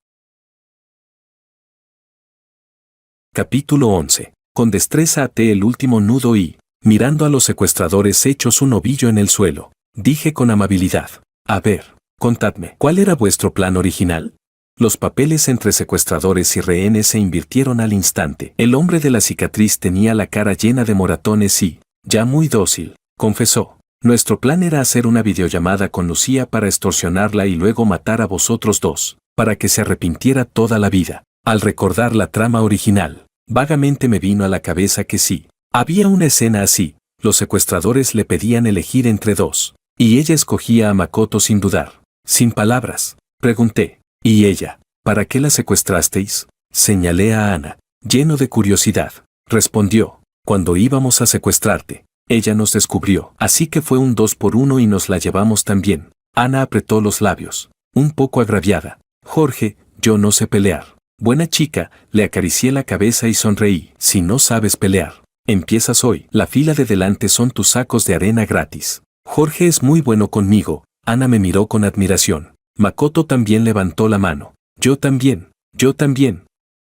Capítulo 11. Con destreza até el último nudo y, mirando a los secuestradores hechos un ovillo en el suelo, dije con amabilidad, a ver, contadme, ¿cuál era vuestro plan original? Los papeles entre secuestradores y rehenes se invirtieron al instante. El hombre de la cicatriz tenía la cara llena de moratones y, ya muy dócil, confesó. Nuestro plan era hacer una videollamada con Lucía para extorsionarla y luego matar a vosotros dos, para que se arrepintiera toda la vida. Al recordar la trama original, vagamente me vino a la cabeza que sí, había una escena así, los secuestradores le pedían elegir entre dos, y ella escogía a Makoto sin dudar. Sin palabras, pregunté, ¿y ella, para qué la secuestrasteis? Señalé a Ana, lleno de curiosidad. Respondió, cuando íbamos a secuestrarte, ella nos descubrió, así que fue un 2 por 1 y nos la llevamos también. Ana apretó los labios, un poco agraviada. Jorge, yo no sé pelear. Buena chica, le acaricié la cabeza y sonreí. Si no sabes pelear, empiezas hoy. La fila de delante son tus sacos de arena gratis. Jorge es muy bueno conmigo. Ana me miró con admiración. Makoto también levantó la mano. Yo también.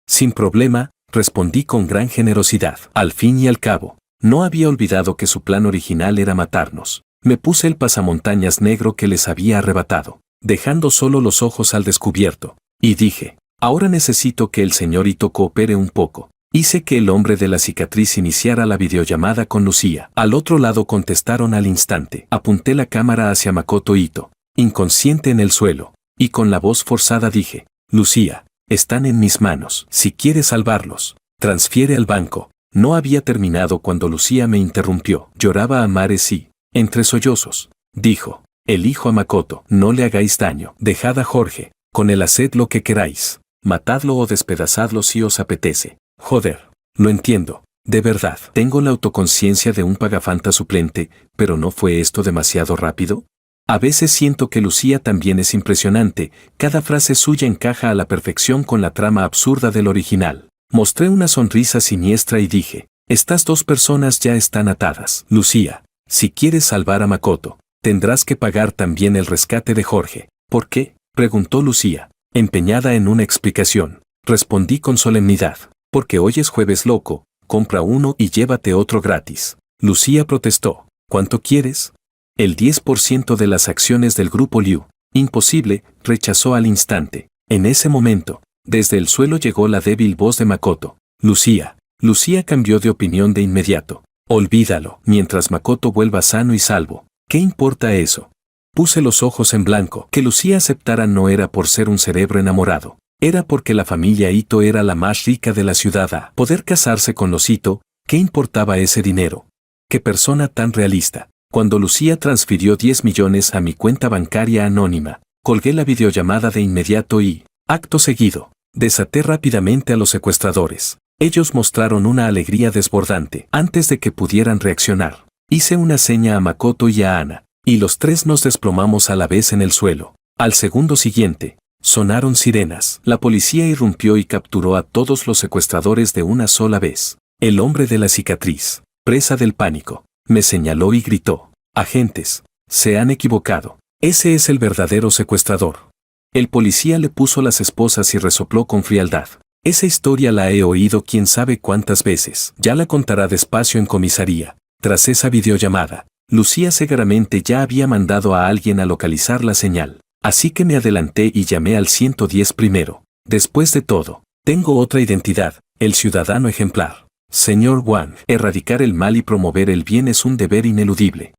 Sin problema, respondí con gran generosidad. Al fin y al cabo, no había olvidado que su plan original era matarnos. Me puse el pasamontañas negro que les había arrebatado, dejando solo los ojos al descubierto, y dije, ahora necesito que el señorito coopere un poco. Hice que el hombre de la cicatriz iniciara la videollamada con Lucía. Al otro lado contestaron al instante. Apunté la cámara hacia Makoto Ito, inconsciente en el suelo, y con la voz forzada dije, Lucía, están en mis manos. Si quieres salvarlos, transfiere al banco. No había terminado cuando Lucía me interrumpió. Lloraba a mares y, entre sollozos, dijo, elijo a Makoto. No le hagáis daño. Dejad a Jorge. Con él haced lo que queráis. Matadlo o despedazadlo si os apetece. Joder, lo entiendo. De verdad, tengo la autoconciencia de un pagafanta suplente, pero ¿no fue esto demasiado rápido? A veces siento que Lucía también es impresionante, cada frase suya encaja a la perfección con la trama absurda del original. Mostré una sonrisa siniestra y dije, estas dos personas ya están atadas. Lucía, si quieres salvar a Makoto, tendrás que pagar también el rescate de Jorge. ¿Por qué? Preguntó Lucía, empeñada en una explicación. Respondí con solemnidad, porque hoy es jueves loco, compra uno y llévate otro gratis. Lucía protestó, ¿cuánto quieres? El 10% de las acciones del grupo Liu. Imposible, rechazó al instante. En ese momento, desde el suelo llegó la débil voz de Makoto. Lucía. Lucía cambió de opinión de inmediato. Olvídalo, mientras Makoto vuelva sano y salvo. ¿Qué importa eso? Puse los ojos en blanco. Que Lucía aceptara no era por ser un cerebro enamorado. Era porque la familia Ito era la más rica de la ciudad. A poder casarse con los Ito, ¿qué importaba ese dinero? ¿Qué persona tan realista? Cuando Lucía transfirió 10 millones a mi cuenta bancaria anónima, colgué la videollamada de inmediato y, acto seguido, desaté rápidamente a los secuestradores. Ellos mostraron una alegría desbordante antes de que pudieran reaccionar. Hice una seña a Makoto y a Ana, y los tres nos desplomamos a la vez en el suelo. Al segundo siguiente, sonaron sirenas. La policía irrumpió y capturó a todos los secuestradores de una sola vez. El hombre de la cicatriz, presa del pánico, me señaló y gritó: «Agentes, se han equivocado. Ese es el verdadero secuestrador». El policía le puso las esposas y resopló con frialdad: «Esa historia la he oído quién sabe cuántas veces. Ya la contará despacio en comisaría». Tras esa videollamada, Lucía Segaramente ya había mandado a alguien a localizar la señal. Así que me adelanté y llamé al 110 primero. Después de todo, tengo otra identidad, el ciudadano ejemplar. Señor Wang, erradicar el mal y promover el bien es un deber ineludible.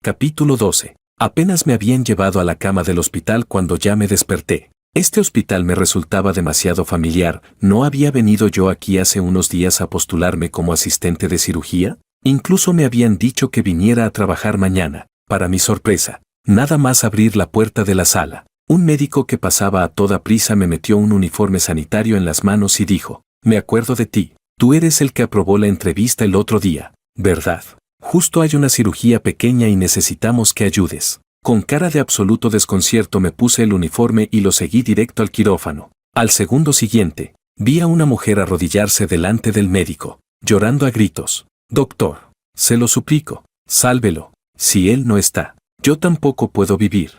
Capítulo 12. Apenas me habían llevado a la cama del hospital cuando ya me desperté. Este hospital me resultaba demasiado familiar. ¿No había venido yo aquí hace unos días a postularme como asistente de cirugía? Incluso me habían dicho que viniera a trabajar mañana. Para mi sorpresa, nada más abrir la puerta de la sala, un médico que pasaba a toda prisa me metió un uniforme sanitario en las manos y dijo: «Me acuerdo de ti, tú eres el que aprobó la entrevista el otro día, ¿verdad? Justo hay una cirugía pequeña y necesitamos que ayudes». Con cara de absoluto desconcierto me puse el uniforme y lo seguí directo al quirófano. Al segundo siguiente, vi a una mujer arrodillarse delante del médico, llorando a gritos: «Doctor, se lo suplico, sálvelo. Si él no está, yo tampoco puedo vivir».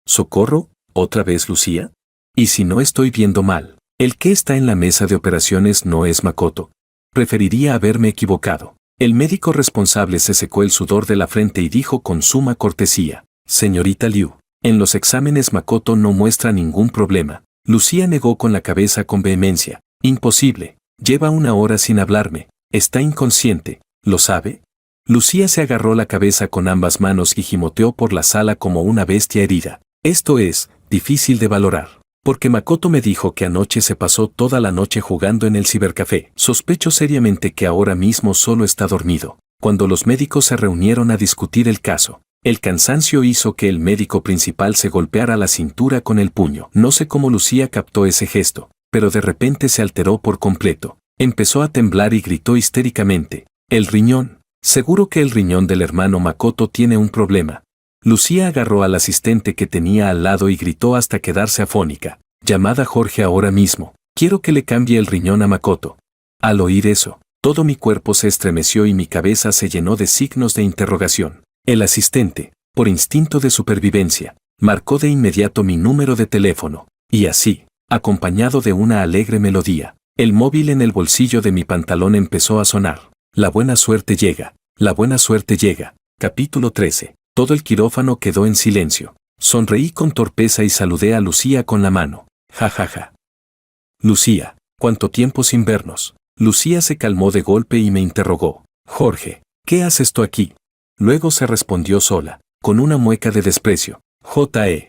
«¿Socorro? ¿Otra vez Lucía? ¿Y si no estoy viendo mal? El que está en la mesa de operaciones no es Makoto. Preferiría haberme equivocado». El médico responsable se secó el sudor de la frente y dijo con suma cortesía: «Señorita Liu, en los exámenes Makoto no muestra ningún problema». Lucía negó con la cabeza con vehemencia: «Imposible, lleva 1 hora sin hablarme, está inconsciente, ¿lo sabe?». Lucía se agarró la cabeza con ambas manos y gimoteó por la sala como una bestia herida. «Esto es difícil de valorar, porque Makoto me dijo que anoche se pasó toda la noche jugando en el cibercafé. Sospecho seriamente que ahora mismo solo está dormido». Cuando los médicos se reunieron a discutir el caso, el cansancio hizo que el médico principal se golpeara la cintura con el puño. No sé cómo Lucía captó ese gesto, pero de repente se alteró por completo. Empezó a temblar y gritó histéricamente: «¡El riñón! Seguro que el riñón del hermano Makoto tiene un problema». Lucía agarró al asistente que tenía al lado y gritó hasta quedarse afónica: «Llamad a Jorge ahora mismo. Quiero que le cambie el riñón a Makoto». Al oír eso, todo mi cuerpo se estremeció y mi cabeza se llenó de signos de interrogación. El asistente, por instinto de supervivencia, marcó de inmediato mi número de teléfono, y así, acompañado de una alegre melodía, el móvil en el bolsillo de mi pantalón empezó a sonar. La buena suerte llega, la buena suerte llega. Capítulo 13. Todo el quirófano quedó en silencio. Sonreí con torpeza y saludé a Lucía con la mano. «Ja ja ja». «Lucía, ¿cuánto tiempo sin vernos?». Lucía se calmó de golpe y me interrogó: «Jorge, ¿qué haces tú aquí?». Luego se respondió sola, con una mueca de desprecio: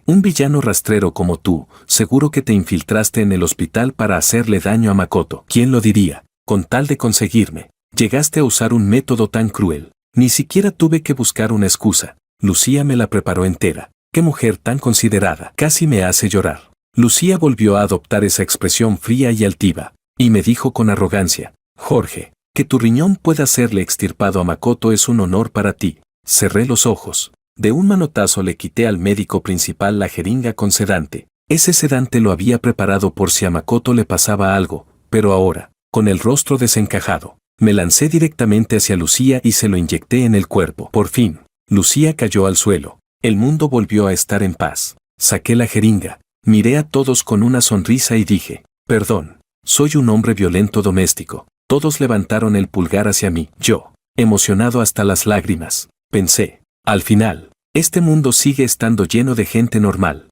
un villano rastrero como tú, seguro que te infiltraste en el hospital para hacerle daño a Makoto». «¿Quién lo diría? Con tal de conseguirme, llegaste a usar un método tan cruel». Ni siquiera tuve que buscar una excusa. Lucía me la preparó entera. «Qué mujer tan considerada, casi me hace llorar». Lucía volvió a adoptar esa expresión fría y altiva, y me dijo con arrogancia: «Jorge, que tu riñón pueda serle extirpado a Makoto es un honor para ti». Cerré los ojos. De un manotazo le quité al médico principal la jeringa con sedante. Ese sedante lo había preparado por si a Makoto le pasaba algo, pero ahora, con el rostro desencajado, me lancé directamente hacia Lucía y se lo inyecté en el cuerpo. Por fin, Lucía cayó al suelo. El mundo volvió a estar en paz. Saqué la jeringa, miré a todos con una sonrisa y dije: «Perdón, soy un hombre violento doméstico». Todos levantaron el pulgar hacia mí. Yo, emocionado hasta las lágrimas, pensé: al final, este mundo sigue estando lleno de gente normal.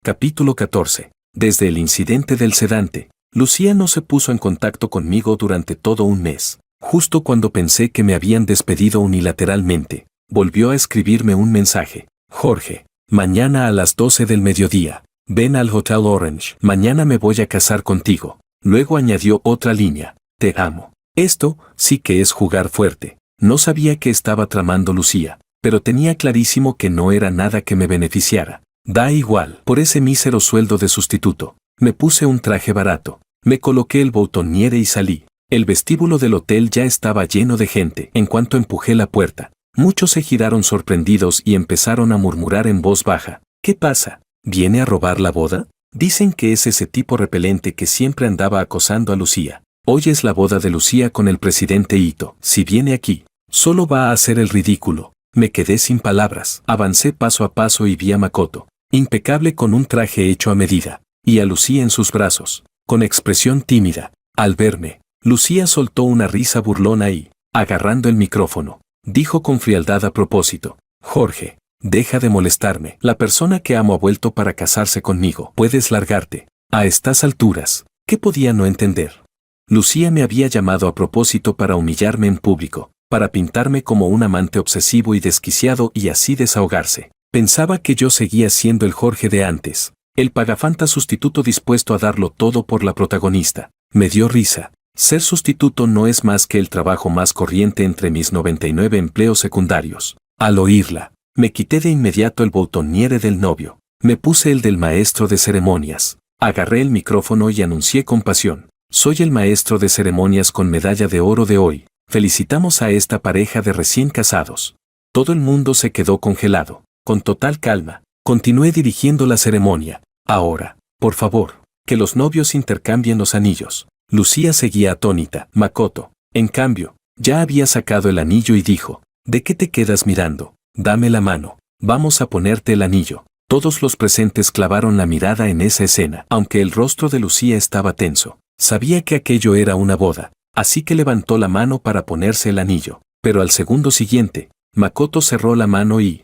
Capítulo 14. Desde el incidente del sedante, Lucía no se puso en contacto conmigo durante todo un mes. Justo cuando pensé que me habían despedido unilateralmente, volvió a escribirme un mensaje: «Jorge, mañana a las 12 del mediodía, ven al Hotel Orange. Mañana me voy a casar contigo». Luego añadió otra línea: Te amo. Esto sí que es jugar fuerte. No sabía que estaba tramando Lucía, pero tenía clarísimo que no era nada que me beneficiara. Da igual, por ese mísero sueldo de sustituto. Me puse un traje barato, me coloqué el boutoniere y salí. El vestíbulo del hotel ya estaba lleno de gente. En cuanto empujé la puerta, muchos se giraron sorprendidos y empezaron a murmurar en voz baja. ¿Qué pasa? ¿Viene a robar la boda? Dicen que es ese tipo repelente que siempre andaba acosando a Lucía. Hoy es la boda de Lucía con el presidente Ito. Si viene aquí, solo va a hacer el ridículo. Me quedé sin palabras. Avancé paso a paso y vi a Makoto, impecable con un traje hecho a medida, y a Lucía en sus brazos, con expresión tímida. Al verme, Lucía soltó una risa burlona y, agarrando el micrófono, dijo con frialdad a propósito: Jorge, deja de molestarme. La persona que amo ha vuelto para casarse conmigo. Puedes largarte. A estas alturas, ¿qué podía no entender? Lucía me había llamado a propósito para humillarme en público, para pintarme como un amante obsesivo y desquiciado y así desahogarse. Pensaba que yo seguía siendo el Jorge de antes, el pagafanta sustituto dispuesto a darlo todo por la protagonista. Me dio risa. Ser sustituto no es más que el trabajo más corriente entre mis 99 empleos secundarios. Al oírla, me quité de inmediato el boutoniere del novio. Me puse el del maestro de ceremonias. Agarré el micrófono y anuncié con pasión: soy el maestro de ceremonias con medalla de oro de hoy. Felicitamos a esta pareja de recién casados. Todo el mundo se quedó congelado. Con total calma, continué dirigiendo la ceremonia. Ahora, por favor, que los novios intercambien los anillos. Lucía seguía atónita. Makoto, en cambio, ya había sacado el anillo y dijo: ¿de qué te quedas mirando? Dame la mano. Vamos a ponerte el anillo. Todos los presentes clavaron la mirada en esa escena. Aunque el rostro de Lucía estaba tenso, sabía que aquello era una boda, así que levantó la mano para ponerse el anillo. Pero al segundo siguiente, Makoto cerró la mano y,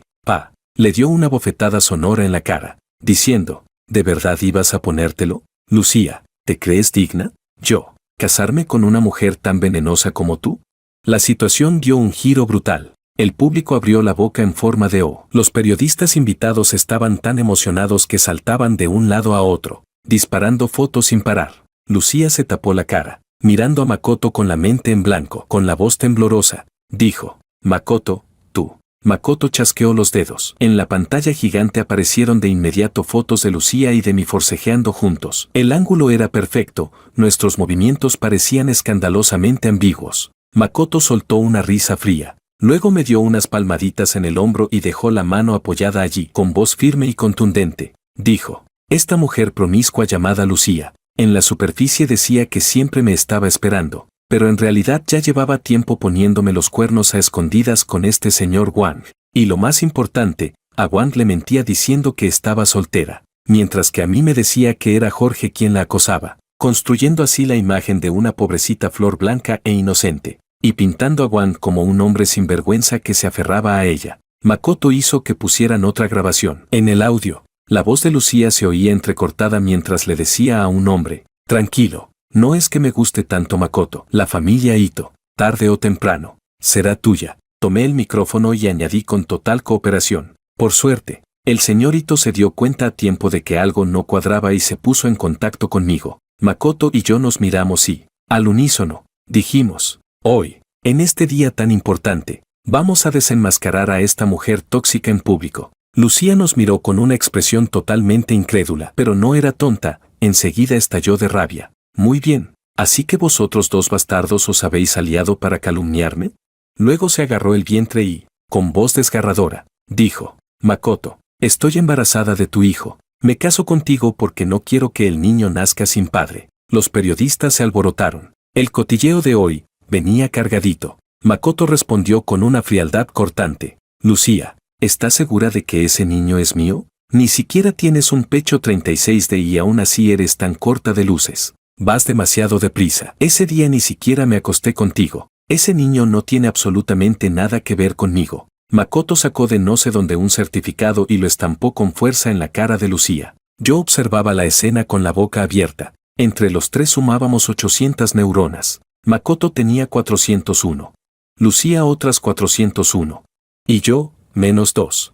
le dio una bofetada sonora en la cara, diciendo: ¿de verdad ibas a ponértelo? Lucía, ¿te crees digna? ¿Yo, casarme con una mujer tan venenosa como tú? La situación dio un giro brutal. El público abrió la boca en forma de O. Los periodistas invitados estaban tan emocionados que saltaban de un lado a otro, disparando fotos sin parar. Lucía se tapó la cara, mirando a Makoto con la mente en blanco. Con la voz temblorosa, dijo: Makoto, tú. Makoto chasqueó los dedos. En la pantalla gigante aparecieron de inmediato fotos de Lucía y de mí forcejeando juntos. El ángulo era perfecto, nuestros movimientos parecían escandalosamente ambiguos. Makoto soltó una risa fría. Luego me dio unas palmaditas en el hombro y dejó la mano apoyada allí. Con voz firme y contundente, dijo: esta mujer promiscua llamada Lucía, en la superficie decía que siempre me estaba esperando, pero en realidad ya llevaba tiempo poniéndome los cuernos a escondidas con este señor Wang. Y lo más importante, a Wang le mentía diciendo que estaba soltera, mientras que a mí me decía que era Jorge quien la acosaba, construyendo así la imagen de una pobrecita flor blanca e inocente, y pintando a Wang como un hombre sinvergüenza que se aferraba a ella. Makoto hizo que pusieran otra grabación. En el audio, la voz de Lucía se oía entrecortada mientras le decía a un hombre: tranquilo, no es que me guste tanto Makoto. La familia Ito, tarde o temprano, será tuya. Tomé el micrófono y añadí con total cooperación: por suerte, el señor Ito se dio cuenta a tiempo de que algo no cuadraba y se puso en contacto conmigo. Makoto y yo nos miramos y, al unísono, dijimos: hoy, en este día tan importante, vamos a desenmascarar a esta mujer tóxica en público. Lucía nos miró con una expresión totalmente incrédula, pero no era tonta. Enseguida estalló de rabia. Muy bien, ¿así que vosotros dos bastardos os habéis aliado para calumniarme? Luego se agarró el vientre y, con voz desgarradora, dijo: Makoto, estoy embarazada de tu hijo. Me caso contigo porque no quiero que el niño nazca sin padre. Los periodistas se alborotaron. El cotilleo de hoy venía cargadito. Makoto respondió con una frialdad cortante: Lucía, ¿estás segura de que ese niño es mío? Ni siquiera tienes un pecho 36D y aún así eres tan corta de luces. Vas demasiado deprisa. Ese día ni siquiera me acosté contigo. Ese niño no tiene absolutamente nada que ver conmigo. Makoto sacó de no sé dónde un certificado y lo estampó con fuerza en la cara de Lucía. Yo observaba la escena con la boca abierta. Entre los tres sumábamos 800 neuronas. Makoto tenía 401. Lucía otras 401. Y yo, -2.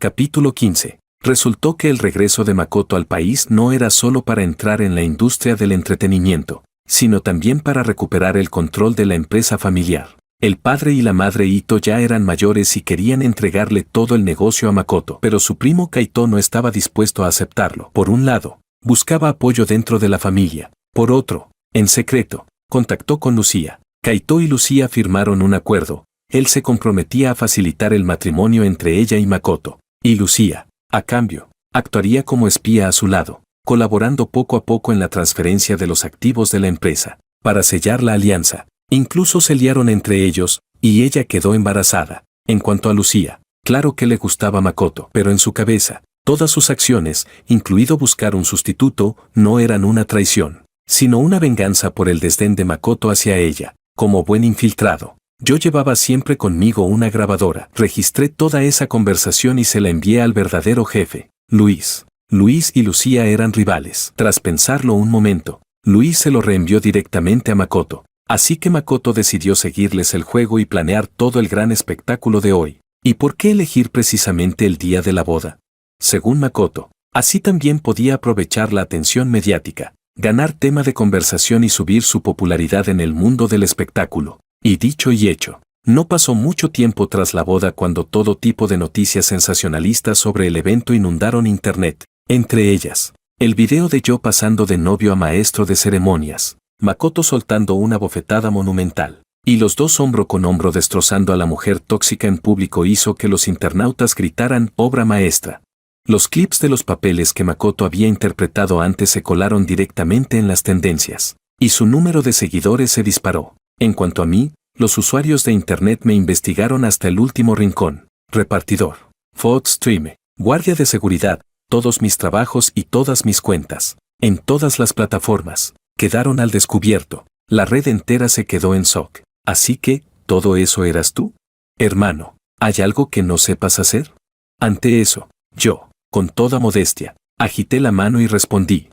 Capítulo 15. Resultó que el regreso de Makoto al país no era solo para entrar en la industria del entretenimiento, sino también para recuperar el control de la empresa familiar. El padre y la madre Ito ya eran mayores y querían entregarle todo el negocio a Makoto, pero su primo Kaito no estaba dispuesto a aceptarlo. Por un lado, buscaba apoyo dentro de la familia. Por otro, en secreto, contactó con Lucía. Kaito y Lucía firmaron un acuerdo. Él se comprometía a facilitar el matrimonio entre ella y Makoto. Y Lucía, a cambio, actuaría como espía a su lado, colaborando poco a poco en la transferencia de los activos de la empresa. Para sellar la alianza, incluso se liaron entre ellos, y ella quedó embarazada. En cuanto a Lucía, claro que le gustaba Makoto, pero en su cabeza, todas sus acciones, incluido buscar un sustituto, no eran una traición, sino una venganza por el desdén de Makoto hacia ella. Como buen infiltrado, yo llevaba siempre conmigo una grabadora. Registré toda esa conversación y se la envié al verdadero jefe, Luis. Luis y Lucía eran rivales. Tras pensarlo un momento, Luis se lo reenvió directamente a Makoto. Así que Makoto decidió seguirles el juego y planear todo el gran espectáculo de hoy. ¿Y por qué elegir precisamente el día de la boda? Según Makoto, así también podía aprovechar la atención mediática, ganar tema de conversación y subir su popularidad en el mundo del espectáculo. Y dicho y hecho, no pasó mucho tiempo tras la boda cuando todo tipo de noticias sensacionalistas sobre el evento inundaron internet, entre ellas, el video de Yo pasando de novio a maestro de ceremonias, Makoto soltando una bofetada monumental, y los dos hombro con hombro destrozando a la mujer tóxica en público hizo que los internautas gritaran obra maestra. Los clips de los papeles que Makoto había interpretado antes se colaron directamente en las tendencias, y su número de seguidores se disparó. En cuanto a mí, los usuarios de internet me investigaron hasta el último rincón. Repartidor, Fox Stream, guardia de seguridad, todos mis trabajos y todas mis cuentas, en todas las plataformas, quedaron al descubierto. La red entera se quedó en shock. Así que, ¿todo eso eras tú? Hermano, ¿hay algo que no sepas hacer? Ante eso, yo, con toda modestia, agité la mano y respondí,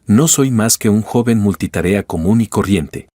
no soy más que un joven multitarea común y corriente.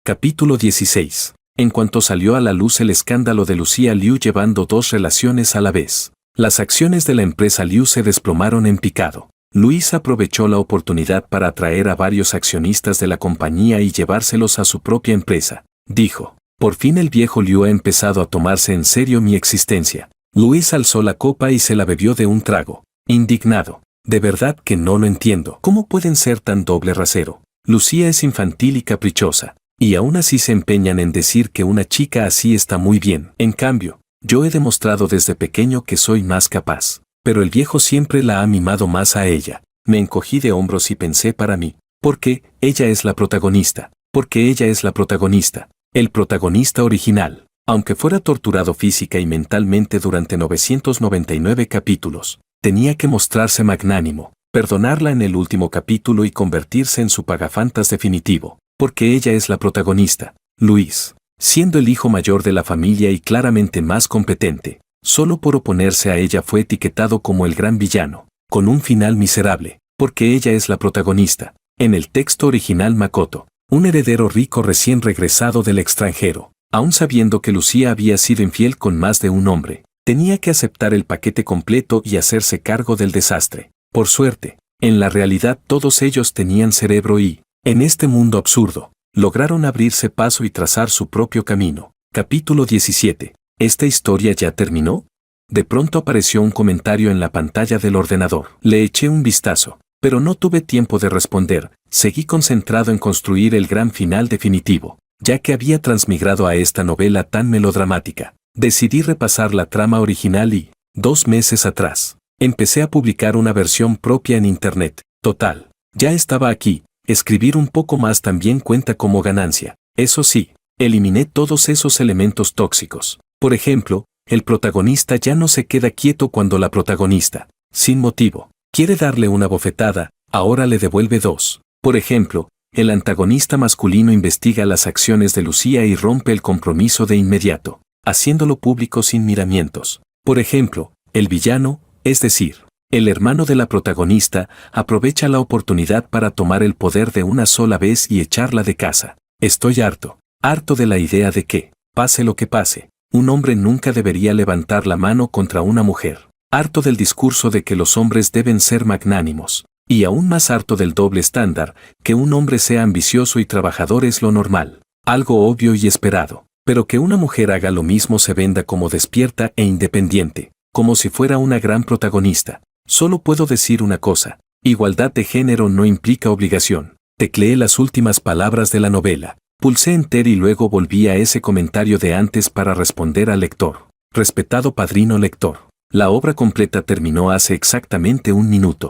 Capítulo 16. En cuanto salió a la luz el escándalo de Lucía Liu llevando dos relaciones a la vez, las acciones de la empresa Liu se desplomaron en picado. Luis aprovechó la oportunidad para atraer a varios accionistas de la compañía y llevárselos a su propia empresa. Dijo, por fin el viejo Liu ha empezado a tomarse en serio mi existencia. Luis alzó la copa y se la bebió de un trago, indignado. De verdad que no lo entiendo. ¿Cómo pueden ser tan doble rasero? Lucía es infantil y caprichosa, y aún así se empeñan en decir que una chica así está muy bien. En cambio, yo he demostrado desde pequeño que soy más capaz. Pero el viejo siempre la ha mimado más a ella. Me encogí de hombros y pensé para mí, porque ella es la protagonista, porque ella es la protagonista, el protagonista original. Aunque fuera torturado física y mentalmente durante 999 capítulos, tenía que mostrarse magnánimo, perdonarla en el último capítulo y convertirse en su pagafantas definitivo, porque ella es la protagonista. Luis, siendo el hijo mayor de la familia y claramente más competente, solo por oponerse a ella fue etiquetado como el gran villano, con un final miserable, porque ella es la protagonista. En el texto original Makoto, un heredero rico recién regresado del extranjero, aun sabiendo que Lucía había sido infiel con más de un hombre, tenía que aceptar el paquete completo y hacerse cargo del desastre. Por suerte, en la realidad todos ellos tenían cerebro y, en este mundo absurdo, lograron abrirse paso y trazar su propio camino. Capítulo 17. ¿Esta historia ya terminó? De pronto apareció un comentario en la pantalla del ordenador. Le eché un vistazo, pero no tuve tiempo de responder. Seguí concentrado en construir el gran final definitivo, ya que había transmigrado a esta novela tan melodramática. Decidí repasar la trama original y, 2 meses atrás, empecé a publicar una versión propia en internet. Total, ya estaba aquí. Escribir un poco más también cuenta como ganancia. Eso sí, eliminé todos esos elementos tóxicos. Por ejemplo, el protagonista ya no se queda quieto cuando la protagonista, sin motivo, quiere darle una bofetada, ahora le devuelve 2. Por ejemplo, el antagonista masculino investiga las acciones de Lucía y rompe el compromiso de inmediato, haciéndolo público sin miramientos. Por ejemplo, el villano, es decir, el hermano de la protagonista, aprovecha la oportunidad para tomar el poder de una sola vez y echarla de casa. Estoy harto de la idea de que, pase lo que pase, Un hombre nunca debería levantar la mano contra una mujer. Harto del discurso de que los hombres deben ser magnánimos. Y aún más harto del doble estándar, que un hombre sea ambicioso y trabajador es lo normal. Algo obvio y esperado. Pero que una mujer haga lo mismo se venda como despierta e independiente, como si fuera una gran protagonista. Solo puedo decir una cosa. Igualdad de género no implica obligación. Tecleé las últimas palabras de la novela. Pulsé enter y luego volví a ese comentario de antes para responder al lector. Respetado padrino lector. La obra completa terminó hace exactamente 1 minuto.